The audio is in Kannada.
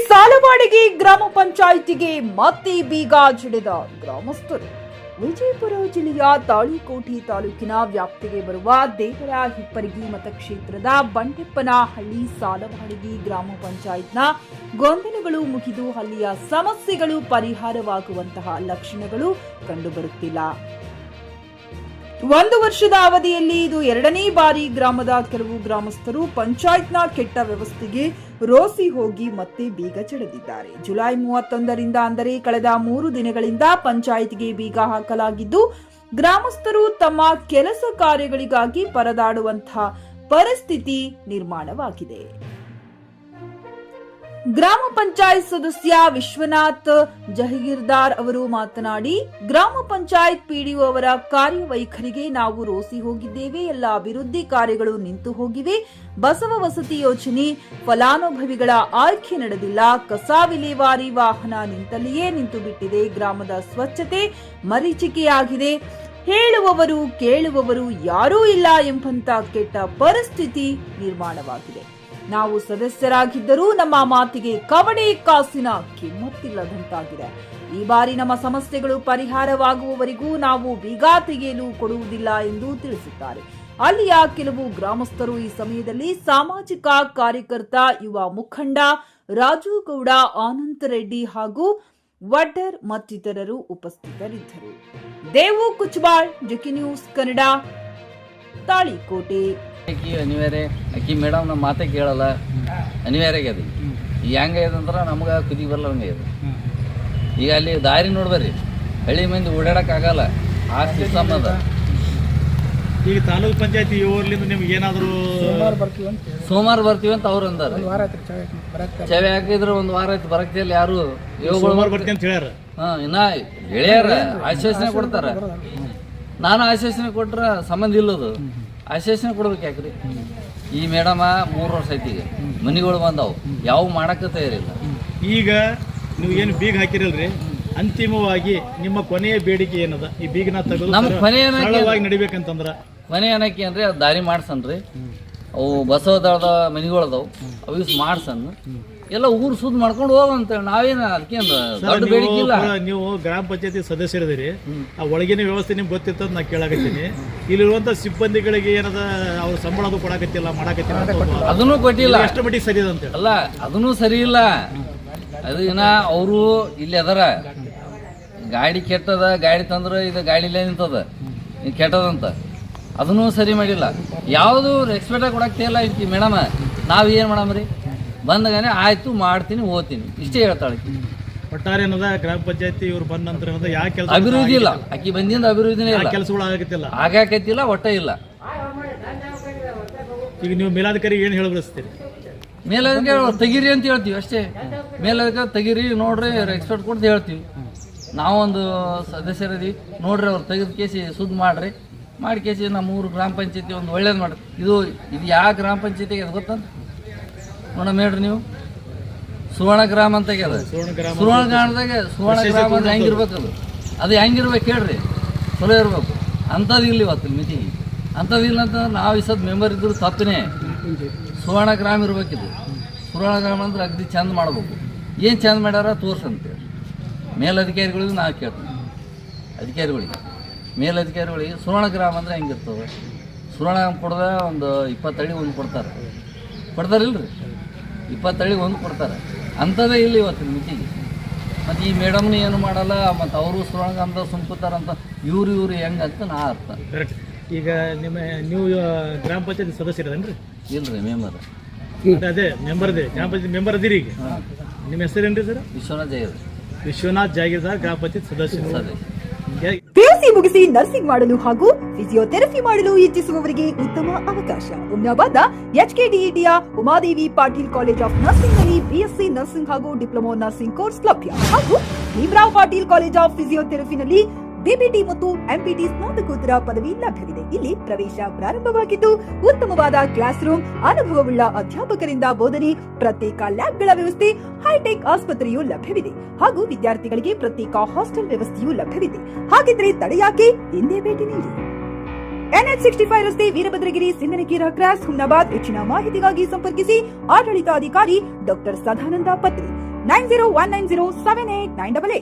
ಸಾಲವಾಡಿಗೆ ಗ್ರಾಮ ಪಂಚಾಯಿತಿಗೆ ಮತ್ತೆ ಬೀಗ ಜಡಿದ ಗ್ರಾಮಸ್ಥರು. ವಿಜಯಪುರ ಜಿಲ್ಲೆಯ ತಾಳಿಕೋಟೆ ತಾಲೂಕಿನ ವ್ಯಾಪ್ತಿಗೆ ಬರುವ ದೇವರ ಹಿಪ್ಪರಗಿ ಮತಕ್ಷೇತ್ರದ ಬಂಡೆಪ್ಪನಹಳ್ಳಿ ಸಾಲವಾಡಿಗೆ ಗ್ರಾಮ ಪಂಚಾಯತ್ನ ಗೊಂದಲಗಳು ಮುಗಿದು ಅಲ್ಲಿಯ ಸಮಸ್ಯೆಗಳು ಪರಿಹಾರವಾಗುವಂತಹ ಲಕ್ಷಣಗಳು ಕಂಡುಬರುತ್ತಿಲ್ಲ. 1 ವರ್ಷದ ಅವಧಿಯಲ್ಲಿ ಇದು 2ನೇ ಬಾರಿ ಗ್ರಾಮದ ಕೆಲವು ಗ್ರಾಮಸ್ಥರು ಪಂಚಾಯತ್ನ ಕೆಟ್ಟ ವ್ಯವಸ್ಥೆಗೆ ರೋಸಿ ಹೋಗಿ ಮತ್ತೆ ಬೀಗ ಜಡಿದಿದ್ದಾರೆ. ಜುಲೈ 31ರಿಂದ ಅಂದರೆ ಕಳೆದ 3 ದಿನಗಳಿಂದ ಪಂಚಾಯತ್ಗೆ ಬೀಗ ಹಾಕಲಾಗಿದ್ದು, ಗ್ರಾಮಸ್ಥರು ತಮ್ಮ ಕೆಲಸ ಕಾರ್ಯಗಳಿಗಾಗಿ ಪರದಾಡುವಂತಹ ಪರಿಸ್ಥಿತಿ ನಿರ್ಮಾಣವಾಗಿದೆ. ಗ್ರಾಮ ಪಂಚಾಯತ್ ಸದಸ್ಯ ವಿಶ್ವನಾಥ್ ಜಹಗೀರ್ದಾರ್ ಅವರು ಮಾತನಾಡಿ, ಗ್ರಾಮ ಪಂಚಾಯತ್ ಪಿಡಿಒ ಅವರ ಕಾರ್ಯವೈಖರಿಗೆ ನಾವು ರೋಸಿ ಹೋಗಿದ್ದೇವೆ. ಎಲ್ಲ ಅಭಿವೃದ್ಧಿ ಕಾರ್ಯಗಳು ನಿಂತು ಹೋಗಿವೆ. ಬಸವ ವಸತಿ ಯೋಜನೆ ಫಲಾನುಭವಿಗಳ ಆಯ್ಕೆ ನಡೆದಿಲ್ಲ. ಕಸ ವಿಲೇವಾರಿ ವಾಹನ ನಿಂತಲ್ಲಿಯೇ ನಿಂತು ಬಿಟ್ಟಿದೆ. ಗ್ರಾಮದ ಸ್ವಚ್ಛತೆ ಮರೀಚಿಕೆಯಾಗಿದೆ. ಹೇಳುವವರು ಕೇಳುವವರು ಯಾರೂ ಇಲ್ಲ ಎಂಬಂತ ಕೆಟ್ಟ ಪರಿಸ್ಥಿತಿ ನಿರ್ಮಾಣವಾಗಿದೆ. ನಾವು ಸದಸ್ಯರಾಗಿದ್ದರೂ ನಮ್ಮ ಮಾತಿಗೆ ಕವಡೆ ಕಾಸಿನ ಕಿಮ್ಮತ್ತಿಲ್ಲದಂತಾಗಿದೆ. ಈ ಬಾರಿ ನಮ್ಮ ಸಮಸ್ಯೆಗಳು ಪರಿಹಾರವಾಗುವವರೆಗೂ ನಾವು ಬೀಗ ತೆಗೆಯಲು ಕೊಡುವುದಿಲ್ಲ ಎಂದು ತಿಳಿಸಿದ್ದಾರೆ. ಅಲ್ಲಿಯ ಕೆಲವು ಗ್ರಾಮಸ್ಥರು ಈ ಸಮಯದಲ್ಲಿ ಸಾಮಾಜಿಕ ಕಾರ್ಯಕರ್ತ, ಯುವ ಮುಖಂಡ ರಾಜು ಗೌಡ, ಅನಂತ ರೆಡ್ಡಿ ಹಾಗೂ ವಡ್ಡರ್ ಮತ್ತಿತರರು ಉಪಸ್ಥಿತರಿದ್ದರು. Devu Kuchbal, JK news Kannada, Talikote. ಅನಿವಾರ್ಯ ಅಕ್ಕಿ ಮೇಡಮ್ ನಮ್ಮ ಮಾತೇ ಕೇಳಲ್ಲ, ಅನಿವಾರ್ಯ ಆಗ್ಯದ. ಈಗ ಹೆಂಗೈದಂದ್ರೆ ನಮ್ಗೆ ಕುದಿ ಬರ್ಲಂಗೆ ಇದೆ. ಈಗ ಅಲ್ಲಿ ದಾರಿ ನೋಡ್ಬರ್ರಿ, ಹಳ್ಳಿ ಮಂದಿ ಓಡಾಡಕ್ಕಾಗಲ್ಲ, ಆ ಸಿಸ್ಟಮ್ ಅದ. ಈಗ ತಾಲೂಕ್ ಪಂಚಾಯತಿ ಊರ್ಲಿಂದ ನಿಮ್ಗೆ ಏನಾದ್ರು ಸೋಮವಾರ ಬರ್ತೀವಿ ಅಂತ ಅವ್ರು ಅಂದಾರ. ಚವೆ ಹಾಕಿದ್ರೆ 1 ವಾರ ಆಯ್ತು ಬರಕ್ತಿಲ್ಲ. ಯಾರು ಸೋಮವಾರ ಬರ್ತೀನಿ ಅಂತ ಹೇಳ್ಯಾರ. ಇನ್ನ ಹೇಳ್ಯಾರ, ಆಶ್ವಾಸನೆ ಕೊಡ್ತಾರ. ನಾನು ಆಶ್ವಾಸನೆ ಕೊಟ್ರ ಸಂಬಂಧ ಇಲ್ಲದು, ಆಶ್ವಾಸನೆ ಕೊಡ್ಬೇಕು ಯಾಕ್ರಿ? ಈ ಮೇಡಮ 3 ವರ್ಷ ಐತಿ, ಈಗ ಮನಿಗಳು ಬಂದಾವು, ಯಾವ ಮಾಡಕ್ಕೆ ತಯಾರಿಲ್ಲ. ಈಗ ನೀವು ಏನು ಬೀಗ ಹಾಕಿರಲ್ರಿ, ಅಂತಿಮವಾಗಿ ನಿಮ್ಮ ಕೊನೆಯ ಬೇಡಿಕೆ ಏನದ? ಈ ಬೀಗನ ತೆಗೆದು ನಮ್ಮ ಸರಳವಾಗಿ ನಡಿಬೇಕಂತಂದ್ರ ಮನೆ ಏನಕ್ಕೆ ಅಂದ್ರೆ ದಾರಿ ಮಾಡ್ಸನ್ರಿ. ಅವು ಬಸವದಳದ ಮನಿಗಳದಾವು, ಅವು ಮಾಡ್ಸನ್ ಎಲ್ಲ ಊರು ಸುದ್ ಮಾಡ್ಕೊಂಡು ಹೋಗಂತ. ನಾವೇನು ಅದಕ್ಕೆ ದೊಡ್ಡ ಬೇಡಿಕೆ ಇಲ್ಲ. ನೀವು ಗ್ರಾಮ ಪಂಚಾಯತಿ ಸದಸ್ಯರದಿರಿ, ಆ ಒಳಗಿನ ವ್ಯವಸ್ಥೆ ನಿಮ್ಗೆ ಗೊತ್ತಿರ್ತದ ನಾ ಕೇಳಾಕತ್ತೀನಿ. ಇಲ್ಲಿರುವಂತ ಸಿಬ್ಬಂದಿಗಳಿಗೆ ಏನದ ಅವ್ರ ಸಂಬಳ ಅದು ಕೊಡಾಕತ್ತಿಲ್ಲ, ಮಾಡಾಕತ್ತಿಲ್ಲ, ಅದನ್ನು ಕೊಟ್ಟಿಲ್ಲ. ಎಷ್ಟು ಮಟ್ಟಿಗೆ ಸರಿ ಅಂತ ಅಲ್ಲ, ಅದನ್ನು ಸರಿ ಇಲ್ಲ. ಅದು ಇನ್ನ ಅವರು ಇಲ್ಲಿ ಅದರ ಗಾಡಿ ಕೆಟ್ಟದ, ಗಾಡಿ ತಂದ್ರೆ ಇದು ಗಾಡಿಲೇ ನಿಂತದ, ಇದು ಕೆಟ್ಟದಂತ ಅದನ್ನು ಸರಿ ಮಾಡಿಲ್ಲ. ಯಾವುದು ರೆಸ್ಪೆಕ್ಟ್ ಕೊಡಕ್ತಿಲ್ಲ ಐತಿ ಮೇಡಮ್. ನಾವ್ ಏನ್ ಮಾಡಮ್ರಿ? ಬಂದಗಾನೆ ಆಯ್ತು ಮಾಡ್ತೀನಿ ಹೋಗ್ತೀನಿ ಇಷ್ಟೇ ಹೇಳ್ತಾಳೆ. ಒಟ್ಟಾರೆ ಏನದ ಗ್ರಾಮ ಪಂಚಾಯತಿ ಇವ್ರು ಬಂದ ನಂತರ ಯಾವ ಕೆಲಸ ಅಭಿವೃದ್ಧಿ ಇಲ್ಲ, ಆಕಿ ಬಂದಿಂದ ಅಭಿವೃದ್ಧಿನೇ ಇಲ್ಲ, ಕೆಲಸಗಳು ಆಗಾಕತ್ತಿಲ್ಲ, ಒಟ್ಟ ಇಲ್ಲ. ಈಗ ನೀವು ಮೇಲಾಧಿಕಾರಿ ಏನ್ ಹೇಳ ಬಯಸ್ತೀರಿ? ಮೇಲಧಿಕಾರಿ ತೆಗೀರಿ ಅಂತ ಹೇಳ್ತೀವಿ ಅಷ್ಟೇ. ಮೇಲಧಿಕಾರಿ ತೆಗೀರಿ ನೋಡ್ರಿ, ರೆಸ್ಪೆಕ್ಟ್ ಕೊಡ್ದು ಹೇಳ್ತೀವಿ. ನಾವೊಂದು ಸದಸ್ಯರದಿ ನೋಡ್ರಿ, ಅವ್ರು ತೆಗೆದು ಕೇಸಿ ಸುದ್ದಿ ಮಾಡ್ರಿ, ಮಾಡಿ ಕೇಸಿ ನಮ್ಮ ಊರು ಗ್ರಾಮ ಪಂಚಾಯತಿ ಒಂದು ಒಳ್ಳೇದು ಮಾಡ್ರಿ. ಇದು ಯಾವ ಗ್ರಾಮ ಪಂಚಾಯತಿಗೆ ಅದು ಗೊತ್ತಂತ ನೋಡಮ್ ಹೇಳ್ರಿ ನೀವು. ಸುವರ್ಣ ಗ್ರಾಮ ಅಂತ ಆಗ್ಯದ. ಸುವರ್ಣ ಗ್ರಾಮದಾಗ ಸುವರ್ಣ ಗ್ರಾಮ ಅಂದ್ರೆ ಹೆಂಗಿರ್ಬೇಕು? ಅದು ಹೆಂಗಿರ್ಬೇಕು ಹೇಳ್ರಿ? ಚಲೋ ಇರ್ಬೇಕು. ಅಂಥದ್ದು ಇಲ್ಲ ಇವತ್ತು ಮಿತಿಗೆ. ಅಂಥದ್ದು ಇಲ್ಲ ಅಂತಂದ್ರೆ ನಾವು ಈ ಸದ್ ಮೆಂಬರ್ ಇದ್ರು ತಪ್ಪನೇ. ಸುವರ್ಣ ಗ್ರಾಮ ಇರ್ಬೇಕಿದು. ಸುವರ್ಣ ಗ್ರಾಮ ಅಂದ್ರೆ ಅಗ್ದಿ ಚಂದ ಮಾಡ್ಬೇಕು. ಏನು ಚಂದ ಮಾಡ್ಯಾರ ತೋರ್ಸಂತೇಳಿ ಮೇಲಧಿಕಾರಿಗಳಿಗೂ ನಾವು ಕೇಳ್ತೀವಿ. ಮೇಲಧಿಕಾರಿಗಳಿಗೆ ಸುವರ್ಣ ಗ್ರಾಮ ಅಂದರೆ ಹೆಂಗಿರ್ತದೆ? ಸುವರ್ಣ ಕೊಡ್ದ ಒಂದು 20 ಅಡಿ ಒಂದು ಕೊಡ್ತಾರಿಲ್ರಿ? 20 ಅಡಿ ಒಂದು ಕೊಡ್ತಾರೆ. ಅಂಥದ್ದೇ ಇಲ್ಲ ಇವತ್ತಿನ ಮಿತಿಗೆ. ಮತ್ತು ಈ ಮೇಡಮ್ನ ಏನು ಮಾಡಲ್ಲ, ಮತ್ತು ಅವರು ಸುವರ್ಣ ಅಂತ ಸುಮ್ಕೋತಾರಂತ. ಇವ್ರು ಹೆಂಗಂತ ನಾ ಅರ್ಥ. ಈಗ ನೀವು ಗ್ರಾಮ ಪಂಚಾಯತಿ ಸದಸ್ಯರದೇನ್ರಿ? ಇಲ್ರಿ, ಮೆಂಬರ್. ಅದೇ ಮೆಂಬರ್ದೇ, ಗ್ರಾಮ ಪಂಚಾಯತ್ ಮೆಂಬರ್ ಅದಿರಿ. ಈಗ ನಿಮ್ಮ ಹೆಸರೇನ್ರಿ ಸರ್? ವಿಶ್ವನಾಥ್ ಜಾಗೀರ್ದಾರ್, ಗ್ರಾಮ ಪಂಚಾಯತ್ ಸದಸ್ಯ. ಪಿಯುಸಿ ಮುಗಿಸಿ ನರ್ಸಿಂಗ್ ಮಾಡಲು ಹಾಗೂ ಫಿಸಿಯೋಥೆರಪಿ ಮಾಡಲು ಇಚ್ಛಿಸುವವರಿಗೆ ಉತ್ತಮ ಅವಕಾಶ. ಹುಮ್ನಾಬಾದ್ನ HKDETಯ Umadevi Patil college of nursing ನಲ್ಲಿ BSc ನರ್ಸಿಂಗ್ ಹಾಗೂ ಡಿಪ್ಲೊಮಾ ನರ್ಸಿಂಗ್ ಕೋರ್ಸ್ ಲಭ್ಯ. ಹಾಗೂ ಭೀಮ್ರಾವ್ ಪಾಟೀಲ್ ಕಾಲೇಜ್ ಆಫ್ ಫಿಸಿಯೋಥೆರಪಿನಲ್ಲಿ BBT ಮತ್ತು MPT ಸ್ನಾತಕೋತ್ತರ ಪದವಿ ಲಭ್ಯವಿದೆ. ಇಲ್ಲಿ ಪ್ರವೇಶ ಪ್ರಾರಂಭವಾಗಿದ್ದು, ಉತ್ತಮವಾದ ಕ್ಲಾಸ್ ರೂಮ್, ಅನುಭವವುಳ್ಳ ಅಧ್ಯಾಪಕರಿಂದ ಬೋಧನೆ, ಪ್ರತ್ಯೇಕ ಲ್ಯಾಬ್ಗಳ ವ್ಯವಸ್ಥೆ, ಹೈಟೆಕ್ ಆಸ್ಪತ್ರೆಯೂ ಲಭ್ಯವಿದೆ. ಹಾಗೂ ವಿದ್ಯಾರ್ಥಿಗಳಿಗೆ ಪ್ರತ್ಯೇಕ ಹಾಸ್ಟೆಲ್ ವ್ಯವಸ್ಥೆಯೂ ಲಭ್ಯವಿದೆ. ಹಾಗಿದ್ರೆ ತಡೆಯಾಕೆ? ಹಿಂದೆ ಭೇಟಿ ನೀಡಿ. NH65 ರಸ್ತೆ ವೀರಭದ್ರಗಿರಿ ಸಿಂದನಕೀರ ಕ್ರಾಸ್ ಹುಮ್ನಾಬಾದ್. ಹೆಚ್ಚಿನ ಮಾಹಿತಿಗಾಗಿ ಸಂಪರ್ಕಿಸಿ ಆಡಳಿತಾಧಿಕಾರಿ ಡಾಕ್ಟರ್ ಸದಾನಂದ ಪತ್ರಿ 9019078988.